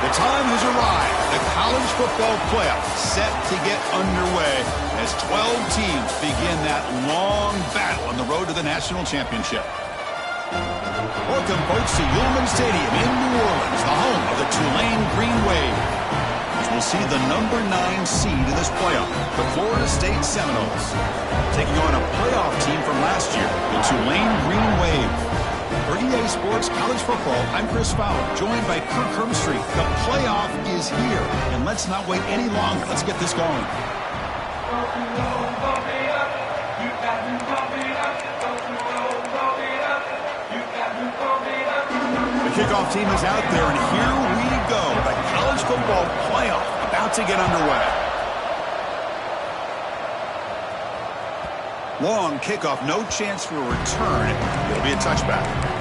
The time has arrived. The college football playoff set to get underway as 12 teams begin that long battle on the road to the national championship. Welcome, folks, to Yulman Stadium in New Orleans, the home of the Tulane Green Wave. As we'll see the number 9 seed in this playoff, the Florida State Seminoles, taking on a playoff team from last year, the Tulane Green Wave. For EA Sports College Football, I'm Chris Fowler, joined by Kirk Hermstreet. The playoff is here, and let's not wait any longer. Let's get this going. The kickoff team is out there, and here we go. The college football playoff about to get underway. Long kickoff, no chance for a return. It'll be a touchback.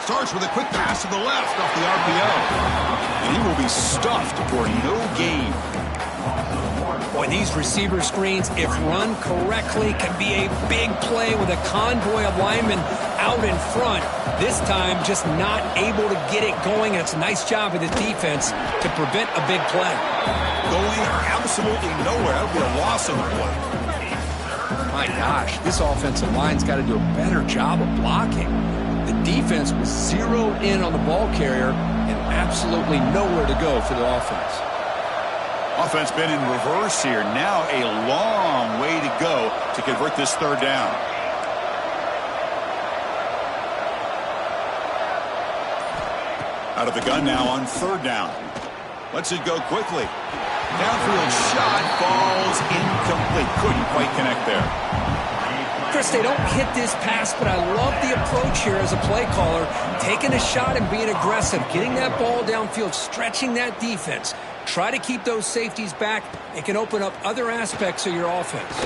Starts with a quick pass to the left off the RPO. And he will be stuffed for no gain. Boy, these receiver screens, if run correctly, can be a big play with a convoy of linemen out in front. This time, just not able to get it going. And it's a nice job of the defense to prevent a big play. Going absolutely nowhere. That would be a loss on the play. My gosh, this offensive line's got to do a better job of blocking. The defense was zeroed in on the ball carrier and absolutely nowhere to go for the offense. Offense been in reverse here. Now a long way to go to convert this third down. Out of the gun now on third down. Lets it go quickly. Downfield shot falls incomplete. Couldn't quite connect there. Chris, they don't hit this pass, but I love the approach here as a play caller. Taking a shot and being aggressive. Getting that ball downfield, stretching that defense. Try to keep those safeties back. It can open up other aspects of your offense.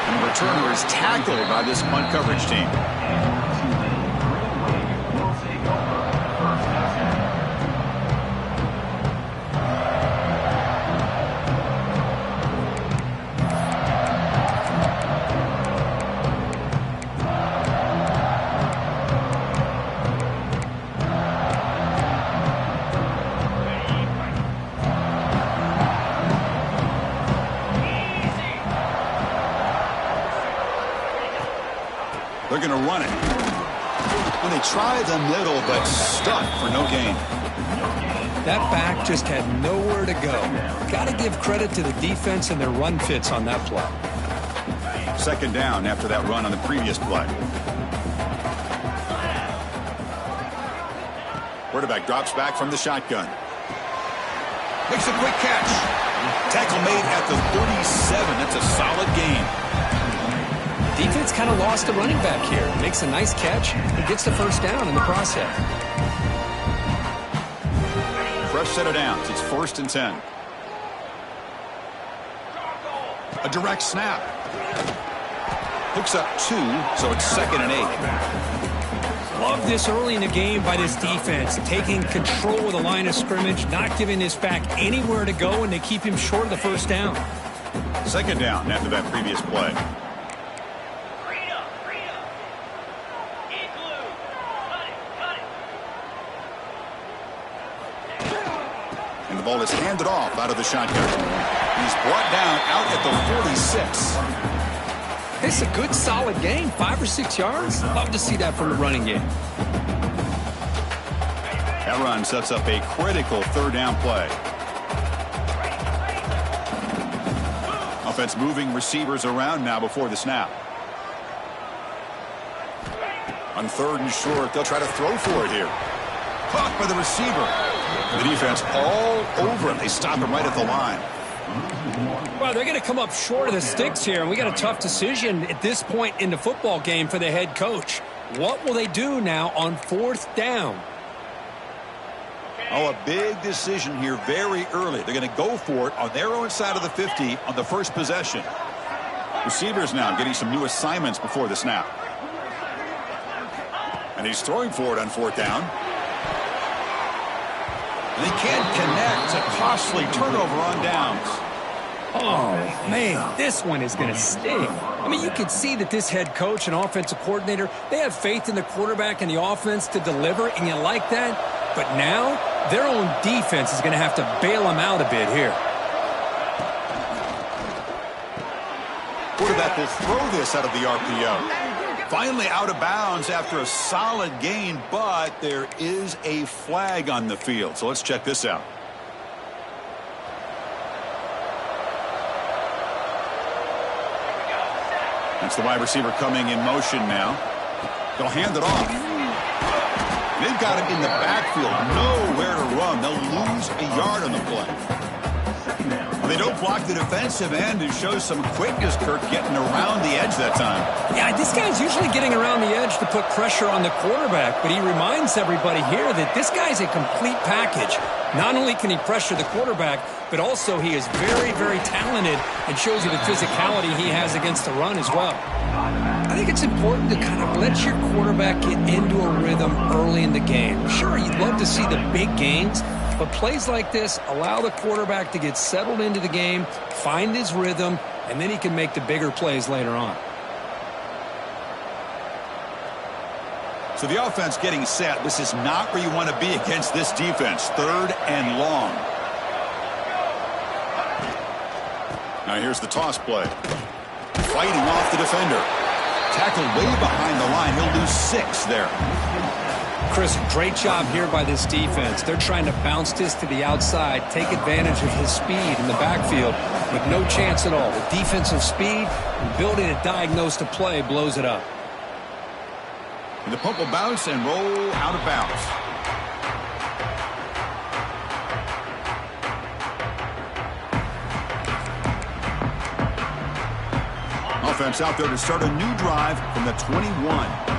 And the returner is tackled by this punt coverage team. They're going to run it. And they try the middle, but stuck for no gain. That back just had nowhere to go. Got to give credit to the defense and their run fits on that play. Second down after that run on the previous play. Quarterback drops back from the shotgun. Makes a quick catch. Tackle made at the 37. That's a solid gain. Defense kind of lost the running back here. Makes a nice catch and gets the first down in the process. Fresh set of downs. It's 1st and 10. A direct snap. Hooks up 2, so it's 2nd and 8. Love this early in the game by this defense. Taking control of the line of scrimmage, not giving this back anywhere to go, and they keep him short of the first down. Second down after that previous play. And the ball is handed off out of the shotgun. He's brought down out at the 46. It's a good, solid game. 5 or 6 yards. Love to see that from the running game. That run sets up a critical third down play. Offense moving receivers around now before the snap. On 3rd and short, they'll try to throw for it here. Caught by the receiver. The defense all over him. They stop him right at the line. Well, they're going to come up short of the sticks here, and we got a tough decision at this point in the football game for the head coach. What will they do now on 4th down? Oh, a big decision here very early. They're going to go for it on their own side of the 50 on the first possession. Receivers now getting some new assignments before the snap. And he's throwing for it on fourth down. And they can't connect. It's a costly turnover on downs. Oh, man, this one is going to sting. I mean, you can see that this head coach and offensive coordinator, they have faith in the quarterback and the offense to deliver, and you like that. But now, their own defense is going to have to bail them out a bit here. Quarterback will throw this out of the RPO. Finally out of bounds after a solid gain, but there is a flag on the field. So let's check this out. That's the wide receiver coming in motion now. They'll hand it off. They've got him in the backfield. Nowhere to run. They'll lose a yard on the play. They don't block the defensive end and show some quickness, Kirk, getting around the edge that time. Yeah, this guy's usually getting around the edge to put pressure on the quarterback, but he reminds everybody here that this guy's a complete package. Not only can he pressure the quarterback, but also he is very, very talented and shows you the physicality he has against the run as well. I think it's important to kind of let your quarterback get into a rhythm early in the game. Sure, you'd love to see the big gains, but plays like this allow the quarterback to get settled into the game, find his rhythm, and then he can make the bigger plays later on. So the offense getting set. This is not where you want to be against this defense. Third and long. Now here's the toss play. Fighting off the defender. Tackled way behind the line. He'll lose 6 there. Chris, great job here by this defense. They're trying to bounce this to the outside, take advantage of his speed in the backfield with no chance at all. The defensive speed, ability to diagnose the play, blows it up. And the pump will bounce and roll out of bounds. Offense out there to start a new drive from the 21.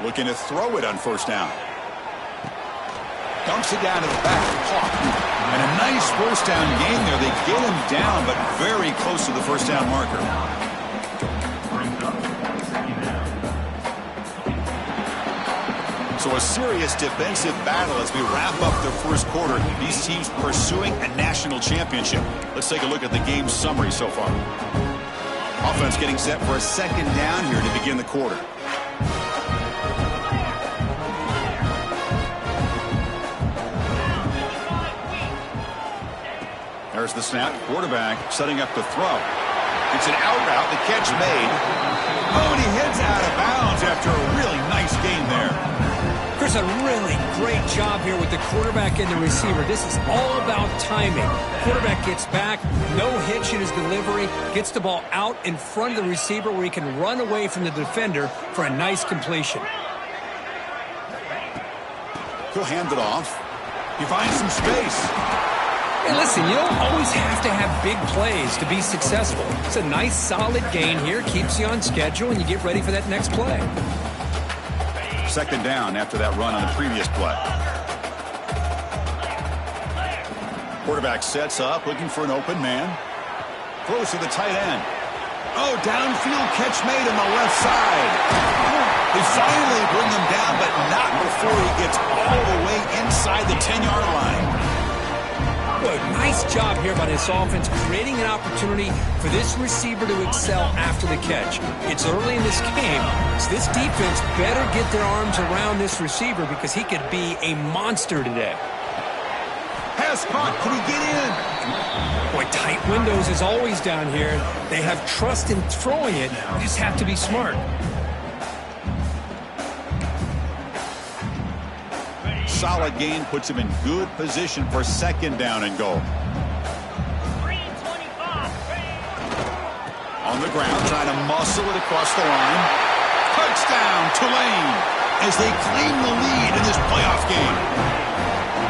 Looking to throw it on first down. Dumps it down to the back. And a nice first down gain there. They get him down, but very close to the first down marker. So a serious defensive battle as we wrap up the first quarter. These teams pursuing a national championship. Let's take a look at the game summary so far. Offense getting set for a second down here to begin the quarter. There's the snap. Quarterback setting up the throw. It's an out route. The catch made. Oh, and he heads out of bounds after a really nice gain there. Chris, a really great job here with the quarterback and the receiver. This is all about timing. Quarterback gets back, no hitch in his delivery, gets the ball out in front of the receiver where he can run away from the defender for a nice completion. He'll hand it off. He finds some space. Hey, listen, you don't always have to have big plays to be successful. It's a nice, solid gain here, keeps you on schedule, and you get ready for that next play. Second down after that run on the previous play. Quarterback sets up, looking for an open man. Throws to the tight end. Oh, downfield catch made on the left side. They finally bring him down, but not before he gets all the way inside the 10-yard line. Good. Nice job here by this offense, creating an opportunity for this receiver to excel after the catch. It's early in this game, so this defense better get their arms around this receiver because he could be a monster today. Pass caught. Can he get in? Boy, tight windows is always down here. They have trust in throwing it. They just have to be smart. Solid gain puts him in good position for second down and goal. On the ground, trying to muscle it across the line. Touchdown, Tulane, as they claim the lead in this playoff game.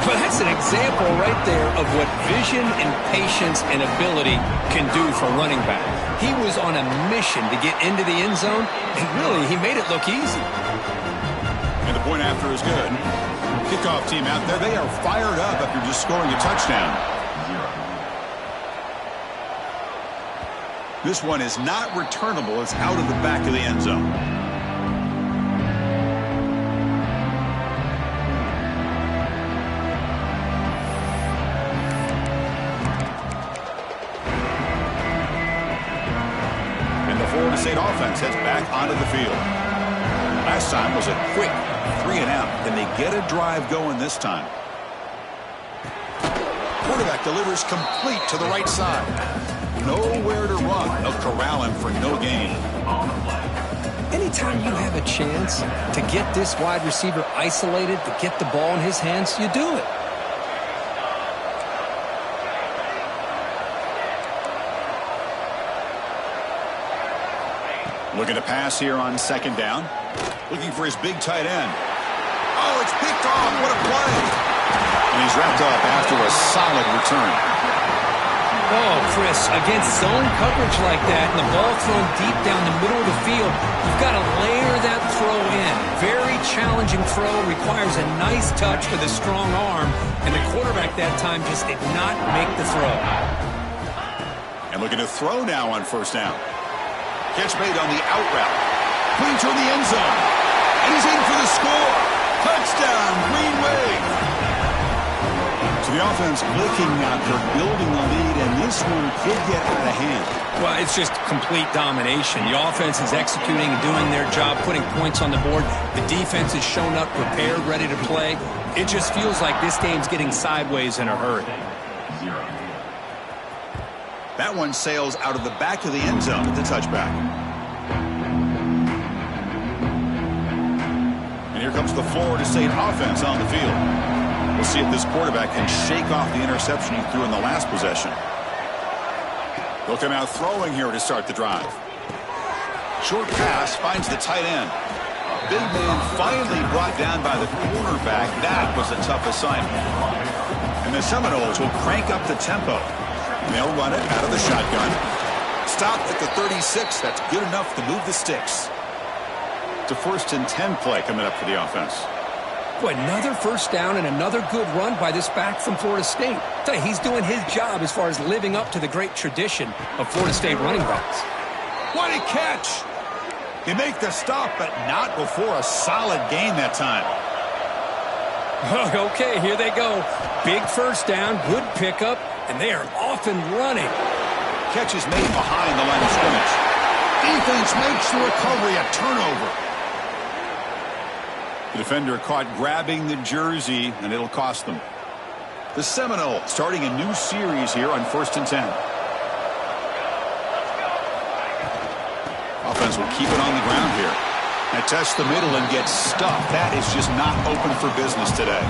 Well, that's an example right there of what vision and patience and ability can do for a running back. He was on a mission to get into the end zone, and really, he made it look easy. And the point after is good. Kickoff team out there. They are fired up after just scoring a touchdown. This one is not returnable. It's out of the back of the end zone. And the Florida State offense heads back onto the field. Last time was a quick 3-and-out. Can they get a drive going this time? Quarterback delivers complete to the right side. Nowhere to run. They'll corral him for no gain. Anytime you have a chance to get this wide receiver isolated, to get the ball in his hands, you do it. Looking to pass here on second down. Looking for his big tight end. Oh, it's picked off. What a play. And he's wrapped up after a solid return. Oh, Chris, against zone coverage like that and the ball thrown deep down the middle of the field, you've got to layer that throw in. Very challenging throw, requires a nice touch with a strong arm, and the quarterback that time just did not make the throw. And looking to throw now on first down. Catch made on the out route. Clean toward the end zone. And he's in for the score. Touchdown, Green Wave. So the offense looking after building the lead, and this one could get out of hand. Well, it's just complete domination. The offense is executing and doing their job, putting points on the board. The defense has shown up, prepared, ready to play. It just feels like this game's getting sideways in a hurry. That one sails out of the back of the end zone at the touchback. And here comes the Florida State offense on the field. We'll see if this quarterback can shake off the interception he threw in the last possession. They'll come out throwing here to start the drive. Short pass finds the tight end. Big man finally brought down by the cornerback. That was a tough assignment. And the Seminoles will crank up the tempo. They'll run it out of the shotgun. Stopped at the 36. That's good enough to move the sticks. It's a 1st and 10 play coming up for the offense. Boy, another first down and another good run by this back from Florida State. I tell you, he's doing his job as far as living up to the great tradition of Florida State running backs. What a catch! They make the stop, but not before a solid gain that time. Okay, here they go. Big first down, good pickup, and they are off and running. Catch is made behind the line of scrimmage. Defense makes the recovery a turnover. The defender caught grabbing the jersey, and it'll cost them. The Seminoles starting a new series here on 1st and 10. Offense will keep it on the ground here. And test the middle and get stuffed. That is just not open for business today.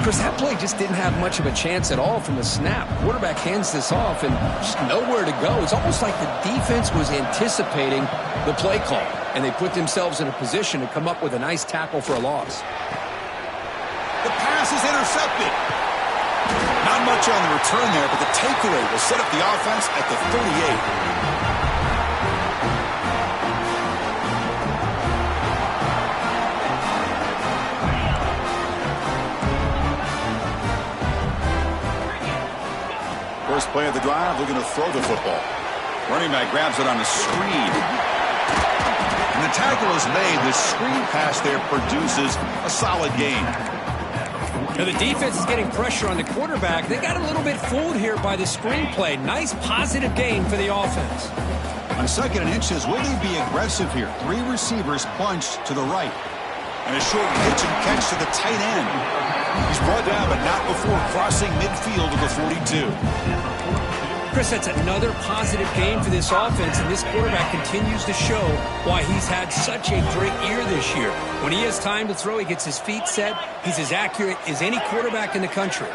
Chris, that play just didn't have much of a chance at all from the snap. Quarterback hands this off and just nowhere to go. It's almost like the defense was anticipating the play call, and they put themselves in a position to come up with a nice tackle for a loss. The pass is intercepted. Not much on the return there, but the takeaway will set up the offense at the 38. First play of the drive, looking to throw the football. Running back grabs it on a screen. And the tackle is made. The screen pass there produces a solid gain. Now the defense is getting pressure on the quarterback. They got a little bit fooled here by the screen play. Nice positive gain for the offense. On 2nd and inches, will they be aggressive here? 3 receivers bunched to the right. And a short pitch and catch to the tight end. He's brought down, but not before crossing midfield to the 42. Chris, that's another positive game for this offense, and this quarterback continues to show why he's had such a great year this year. When he has time to throw, he gets his feet set. He's as accurate as any quarterback in the country.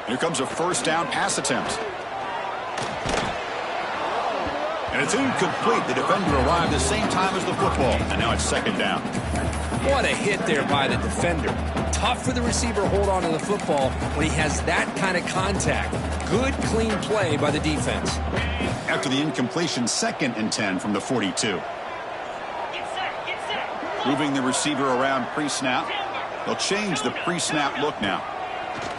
Here comes a first down pass attempt. And it's incomplete. The defender arrived the same time as the football, and now it's 2nd down. What a hit there by the defender. Tough for the receiver to hold on to the football when he has that kind of contact. Good, clean play by the defense. After the incompletion, 2nd and 10 from the 42. Moving the receiver around pre-snap. They'll change the pre-snap look now.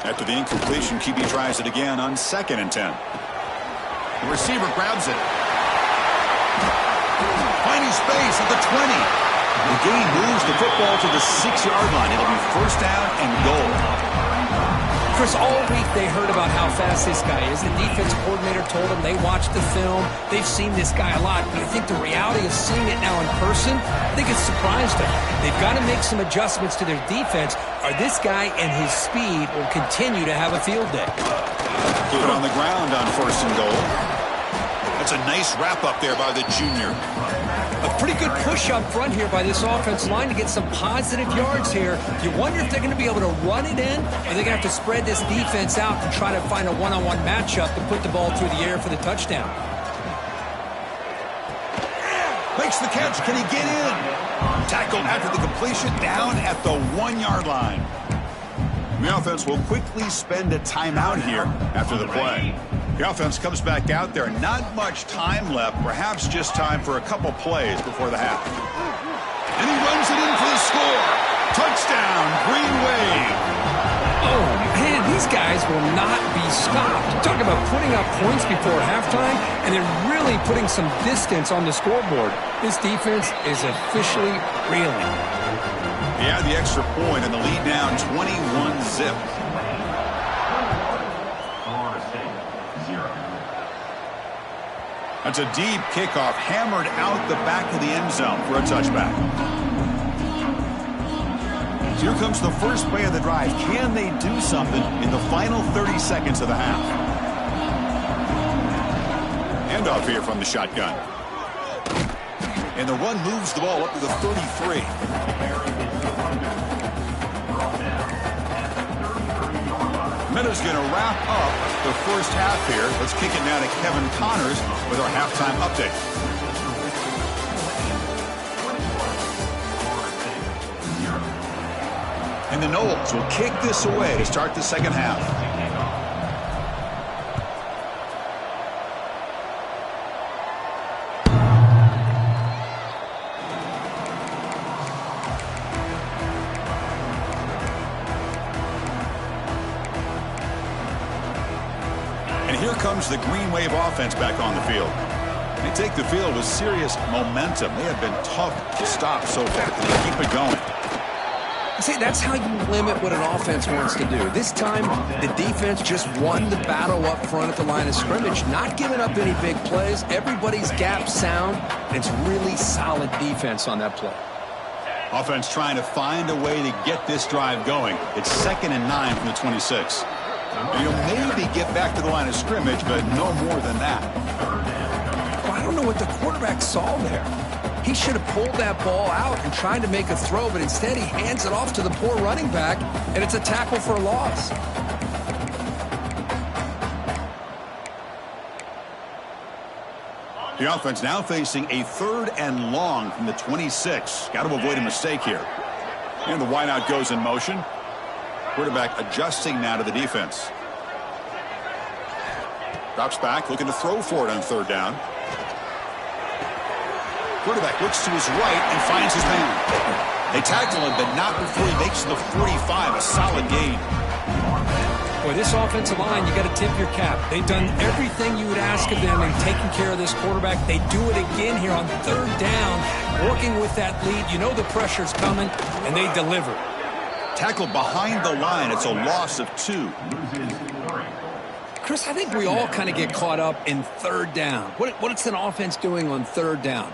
After the incompletion, QB tries it again on 2nd and 10. The receiver grabs it. Finding space at the 20. The gain moves the football to the 6-yard line. It'll be 1st down and goal. Chris, all week they heard about how fast this guy is. The defense coordinator told them they watched the film. They've seen this guy a lot. But I think the reality of seeing it now in person, I think it's surprised them. They've got to make some adjustments to their defense, or this guy and his speed will continue to have a field day. Keep it on the ground on 1st and goal. That's a nice wrap up there by the junior. A pretty good push up front here by this offensive line to get some positive yards here. You wonder if they're going to be able to run it in, or they're going to have to spread this defense out and try to find a one-on-one matchup to put the ball through the air for the touchdown. Makes the catch. Can he get in? Tackled after the completion down at the 1-yard line. The offense will quickly spend a timeout here after the play. The offense comes back out there. Not much time left. Perhaps just time for a couple plays before the half. And he runs it in for the score. Touchdown, Green Wave. Oh, man, these guys will not be stopped. Talk about putting up points before halftime, and then really putting some distance on the scoreboard. This defense is officially reeling. He had the extra point and the lead down 21-zip. That's a deep kickoff, hammered out the back of the end zone for a touchback. So here comes the first play of the drive. Can they do something in the final 30 seconds of the half? Handoff here from the shotgun. And the run moves the ball up to the 33. Meadows going to wrap up the first half here. Let's kick it now to Kevin Connors with our halftime update. And the Noles will kick this away to start the second half. Here comes the Green Wave offense back on the field. They take the field with serious momentum. They have been tough to stop so far. They keep it going. See, that's how you limit what an offense wants to do. This time, the defense just won the battle up front at the line of scrimmage, not giving up any big plays. Everybody's gap sound, and it's really solid defense on that play. Offense trying to find a way to get this drive going. It's 2nd and 9 from the 26. You'll maybe get back to the line of scrimmage, but no more than that. Well, I don't know what the quarterback saw there. He should have pulled that ball out and tried to make a throw, but instead he hands it off to the poor running back, and it's a tackle for a loss. The offense now facing a 3rd and long from the 26. Got to avoid a mistake here. And the wideout goes in motion. Quarterback adjusting now to the defense. Drops back, looking to throw for it on 3rd down. Quarterback looks to his right and finds his man. They tackle him, but not before he makes the 45, a solid gain. Boy, this offensive line, you got to tip your cap. They've done everything you would ask of them in taking care of this quarterback. They do it again here on 3rd down, working with that lead. You know the pressure's coming, and they deliver. Tackled behind the line. It's a loss of 2. Chris, I think we all kind of get caught up in 3rd down. What's an offense doing on 3rd down?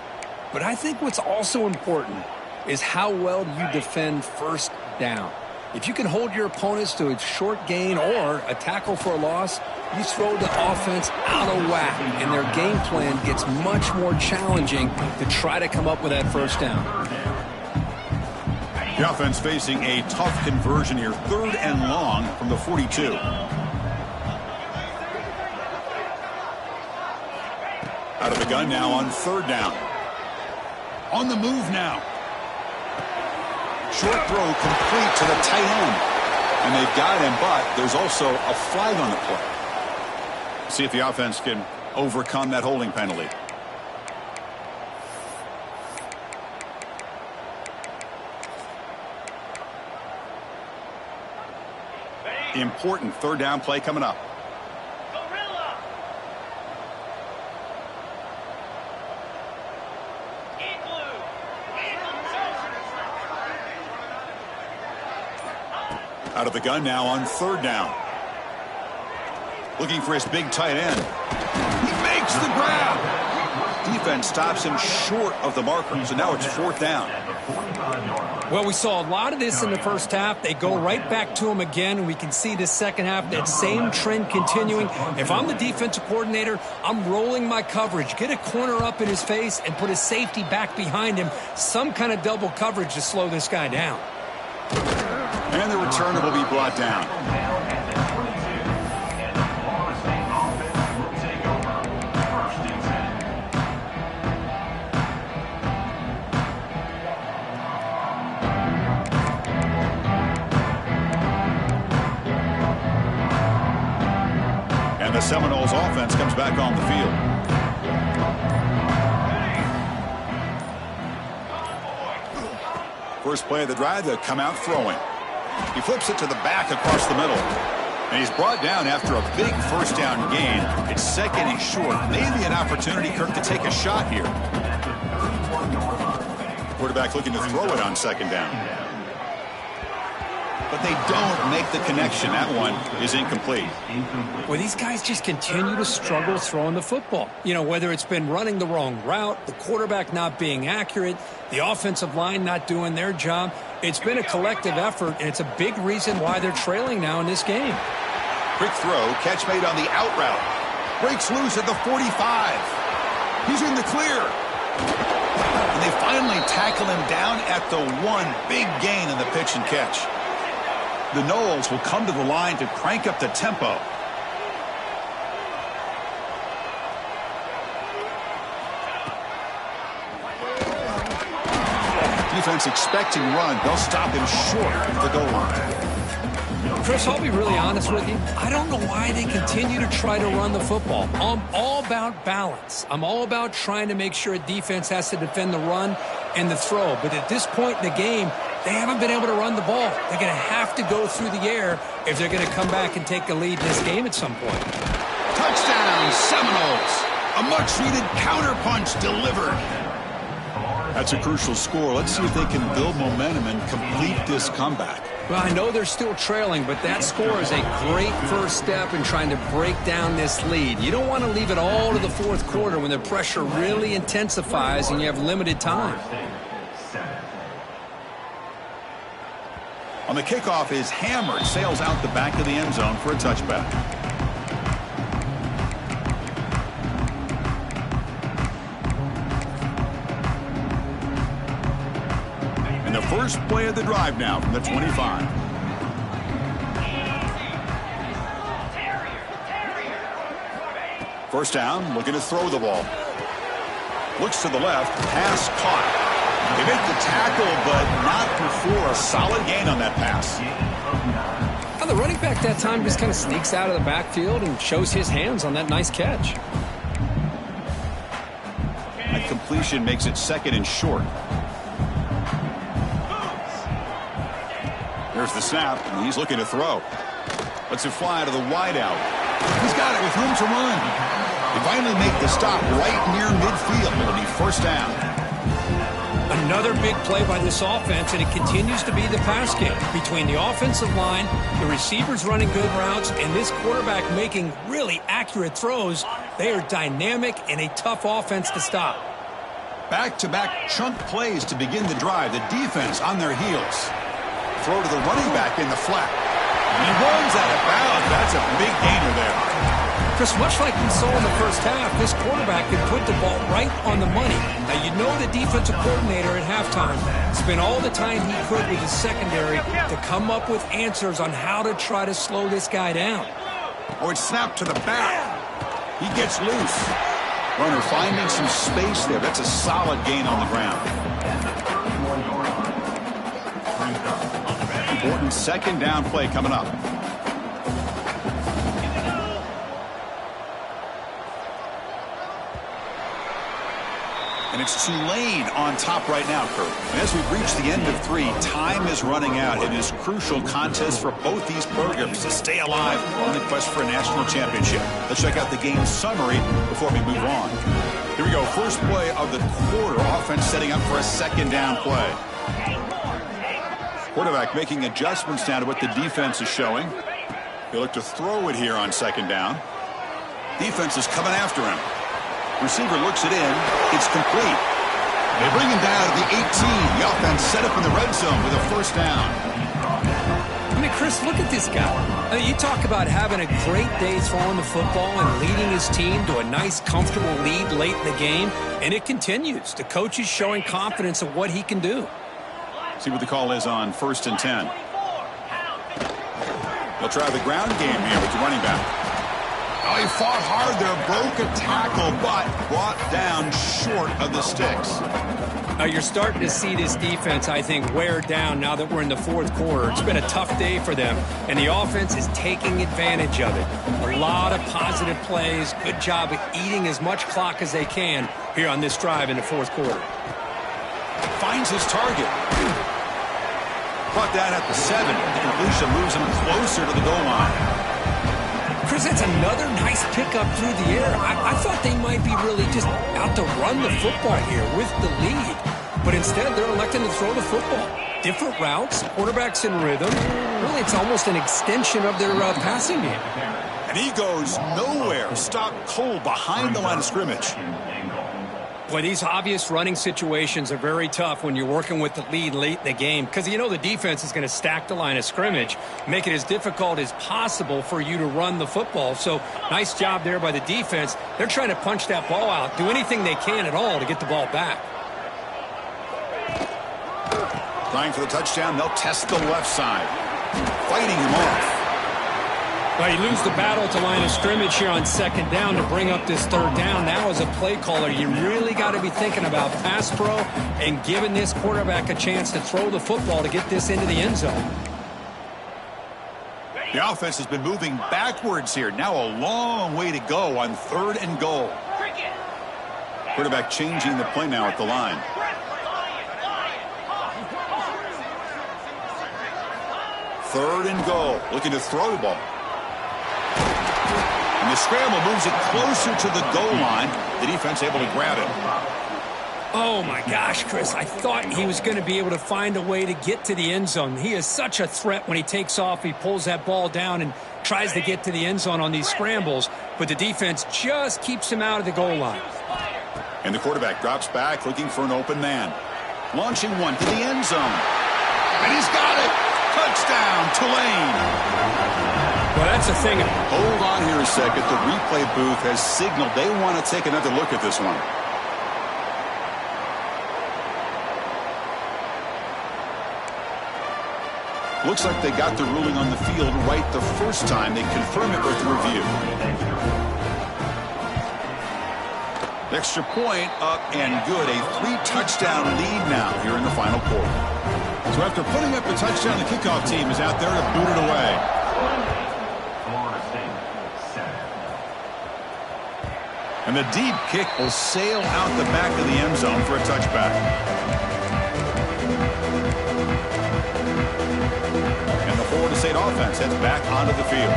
But I think what's also important is how well you defend 1st down. If you can hold your opponents to a short gain or a tackle for a loss, you throw the offense out of whack, and their game plan gets much more challenging to try to come up with that 1st down. The offense facing a tough conversion here. 3rd and long from the 42. Out of the gun now on 3rd down. On the move now. Short throw complete to the tight end. And they've got him, but there's also a flag on the play. See if the offense can overcome that holding penalty. Important third down play coming up. Out of the gun now on third down. Looking for his big tight end. He makes the grab. Defense stops him short of the marker, so now it's fourth down. Well, we saw a lot of this in the first half. They go right back to him again, and we can see the second half, that same trend continuing. If I'm the defensive coordinator, I'm rolling my coverage. Get a corner up in his face and put a safety back behind him. Some kind of double coverage to slow this guy down. And the return will be brought down. And the Seminoles offense comes back on the field. First play of the drive, they'll come out throwing. He flips it to the back across the middle. And he's brought down after a big first down gain. It's second and short. Maybe an opportunity, Kirk, to take a shot here. Quarterback looking to throw it on second down. But they don't make the connection. That one is incomplete. Well, these guys just continue to struggle throwing the football. You know, whether it's been running the wrong route, the quarterback not being accurate, the offensive line not doing their job. It's been a collective effort, and it's a big reason why they're trailing now in this game. Quick throw, catch made on the out route. Breaks loose at the 45. He's in the clear. And they finally tackle him down at the 1. Big gain in the pitch and catch. The Noles will come to the line to crank up the tempo. Defense expecting run. They'll stop him short of the goal line. Chris, I'll be really honest with you. I don't know why they continue to try to run the football. I'm all about balance. I'm all about trying to make sure a defense has to defend the run and the throw. But at this point in the game, they haven't been able to run the ball. They're going to have to go through the air if they're going to come back and take the lead in this game at some point. Touchdown, Seminoles. A much-needed counterpunch delivered. That's a crucial score. Let's see if they can build momentum and complete this comeback. Well, I know they're still trailing, but that score is a great first step in trying to break down this lead. You don't want to leave it all to the fourth quarter when the pressure really intensifies and you have limited time. On the kickoff is hammered, sails out the back of the end zone for a touchback. And the first play of the drive now from the 25. First down, looking to throw the ball. Looks to the left, pass caught. They make the tackle, but not before a solid gain on that pass. Well, the running back that time just kind of sneaks out of the backfield and shows his hands on that nice catch. That completion makes it second and short. There's the snap, and he's looking to throw. Lets it fly to the wideout. He's got it with room to run. They finally make the stop right near midfield. It'll be first down. Another big play by this offense, and it continues to be the pass game. Between the offensive line, the receivers running good routes, and this quarterback making really accurate throws, they are dynamic and a tough offense to stop. Back-to-back chunk plays to begin the drive. The defense on their heels. Throw to the running back in the flat. He runs out of bounds. That's a big gainer there. Chris, much like we saw in the first half, this quarterback can put the ball right on the money. Now, you know the defensive coordinator at halftime spent all the time he could with his secondary to come up with answers on how to try to slow this guy down. Or it's snapped to the back. He gets loose. Runner finding some space there. That's a solid gain on the ground. Important second down play coming up. And it's Tulane on top right now, Kurt. And as we've reached the end of 3, time is running out. It is crucial contest for both these programs to stay alive on the quest for a national championship. Let's check out the game summary before we move on. Here we go. First play of the quarter. Offense setting up for a second down play. Quarterback making adjustments now to what the defense is showing. He'll look to throw it here on second down. Defense is coming after him. Receiver looks it in. It's complete. They bring him down to the 18. The offense set up in the red zone with a first down. I mean, Chris, look at this guy. I mean, you talk about having a great day throwing the football and leading his team to a nice, comfortable lead late in the game, and it continues. The coach is showing confidence of what he can do. See what the call is on 1st and 10. They'll try the ground game here with the running back. Oh, he fought hard there, broke a tackle, but brought down short of the sticks. Now you're starting to see this defense, I think, wear down now that we're in the 4th quarter. It's been a tough day for them, and the offense is taking advantage of it. A lot of positive plays. Good job of eating as much clock as they can here on this drive in the 4th quarter. Finds his target. Brought down at the 7. The completion moves him closer to the goal line. Chris, that's another nice pickup through the air. I thought they might be really just out to run the football here with the lead. But instead, they're electing to throw the football. Different routes, quarterbacks in rhythm. Really, it's almost an extension of their passing game. And he goes nowhere. Stopped cold behind the line of scrimmage. Boy, these obvious running situations are very tough when you're working with the lead late in the game because you know the defense is going to stack the line of scrimmage, make it as difficult as possible for you to run the football. So nice job there by the defense. They're trying to punch that ball out, do anything they can at all to get the ball back. Trying for the touchdown, they'll test the left side. Fighting him off. Well, you lose the battle at the line of scrimmage here on second down to bring up this 3rd down. Now as a play caller, you really got to be thinking about pass pro and giving this quarterback a chance to throw the football to get this into the end zone. The offense has been moving backwards here. Now a long way to go on 3rd and goal. Quarterback changing the play now at the line. 3rd and goal. Looking to throw the ball. And the scramble moves it closer to the goal line. The defense able to grab it. Oh, my gosh, Chris. I thought he was going to be able to find a way to get to the end zone. He is such a threat when he takes off. He pulls that ball down and tries to get to the end zone on these scrambles. But the defense just keeps him out of the goal line. And the quarterback drops back looking for an open man. Launching one to the end zone. And he's got it. Touchdown, Tulane. Well, that's the thing. Hold on here a second. The replay booth has signaled they want to take another look at this one. Looks like they got the ruling on the field right the first time. They confirm it with the review. Extra point up and good. A 3-touchdown lead now here in the final quarter. So after putting up the touchdown, the kickoff team is out there to boot it away. And the deep kick will sail out the back of the end zone for a touchback. And the Florida State offense heads back onto the field.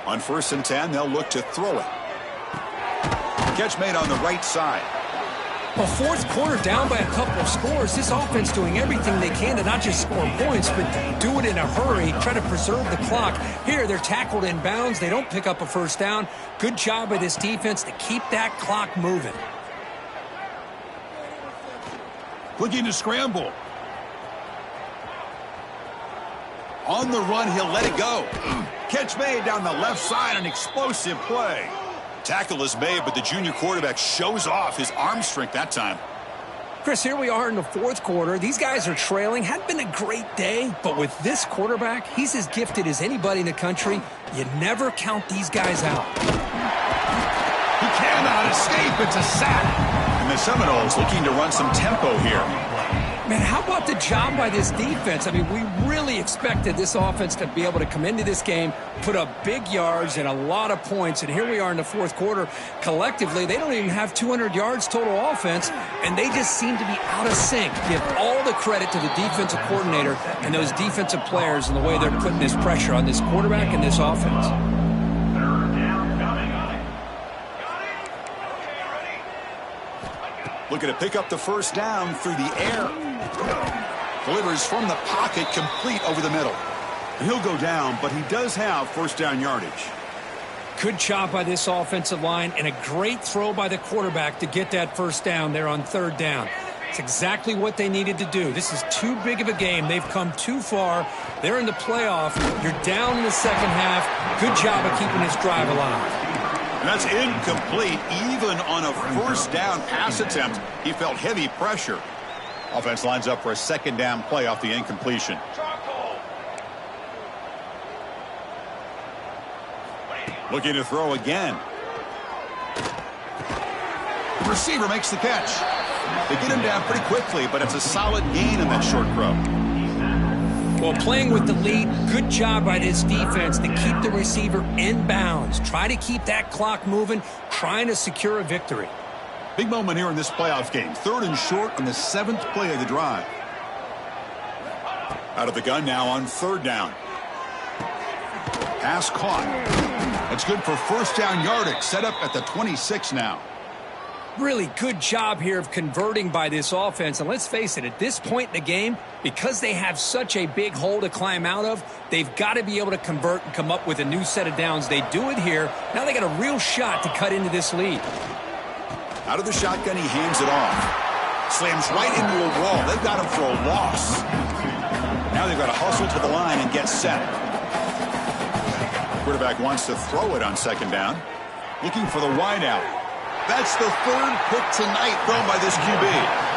On 1st and 10, they'll look to throw it. Catch made on the right side. Well, 4th quarter down by a couple of scores. This offense doing everything they can to not just score points, but do it in a hurry, try to preserve the clock. Here, they're tackled in bounds. They don't pick up a first down. Good job by this defense to keep that clock moving. Looking to scramble. On the run, he'll let it go. Catch made down the left side, an explosive play. Tackle is made, but the junior quarterback shows off his arm strength that time. Chris, here we are in the 4th quarter. These guys are trailing. Hadn't been a great day, but with this quarterback, he's as gifted as anybody in the country. You never count these guys out. He cannot escape. It's a sack. And the Seminoles looking to run some tempo here. Man, how about the job by this defense? I mean, we really expected this offense to be able to come into this game, put up big yards and a lot of points, and here we are in the fourth quarter. Collectively, they don't even have 200 yards total offense, and they just seem to be out of sync. Give all the credit to the defensive coordinator and those defensive players and the way they're putting this pressure on this quarterback and this offense. Looking to pick up the first down through the air. Delivers from the pocket, complete over the middle. He'll go down, but he does have first down yardage. Good job by this offensive line and a great throw by the quarterback to get that first down there on third down. It's exactly what they needed to do. This is too big of a game. They've come too far. They're in the playoff. You're down in the second half. Good job of keeping this drive alive. And that's incomplete. Even on a first down pass attempt, he felt heavy pressure. Offense lines up for a second down play off the incompletion. Looking to throw again. The receiver makes the catch. They get him down pretty quickly, but it's a solid gain in that short throw. Well, playing with the lead, good job by this defense to keep the receiver in bounds. Try to keep that clock moving, trying to secure a victory. Big moment here in this playoff game. Third and short on the 7th play of the drive. Out of the gun now on third down. Pass caught. That's good for first down yardage. Set up at the 26 now. Really good job here of converting by this offense. And let's face it, at this point in the game, because they have such a big hole to climb out of, they've got to be able to convert and come up with a new set of downs. They do it here. Now they got a real shot to cut into this lead. Out of the shotgun, he hands it off. Slams right into a wall. They've got him for a loss. Now they've got to hustle to the line and get set. Quarterback wants to throw it on second down. Looking for the wideout. That's the third pick tonight thrown by this QB.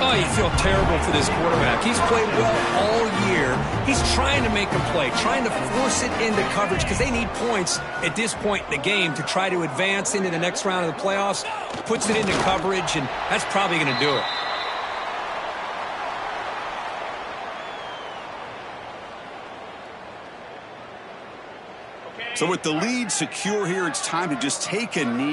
Oh, you feel terrible for this quarterback. He's played well all year. He's trying to make a play, trying to force it into coverage because they need points at this point in the game to try to advance into the next round of the playoffs. Puts it into coverage, and that's probably going to do it. So with the lead secure here, it's time to just take a knee.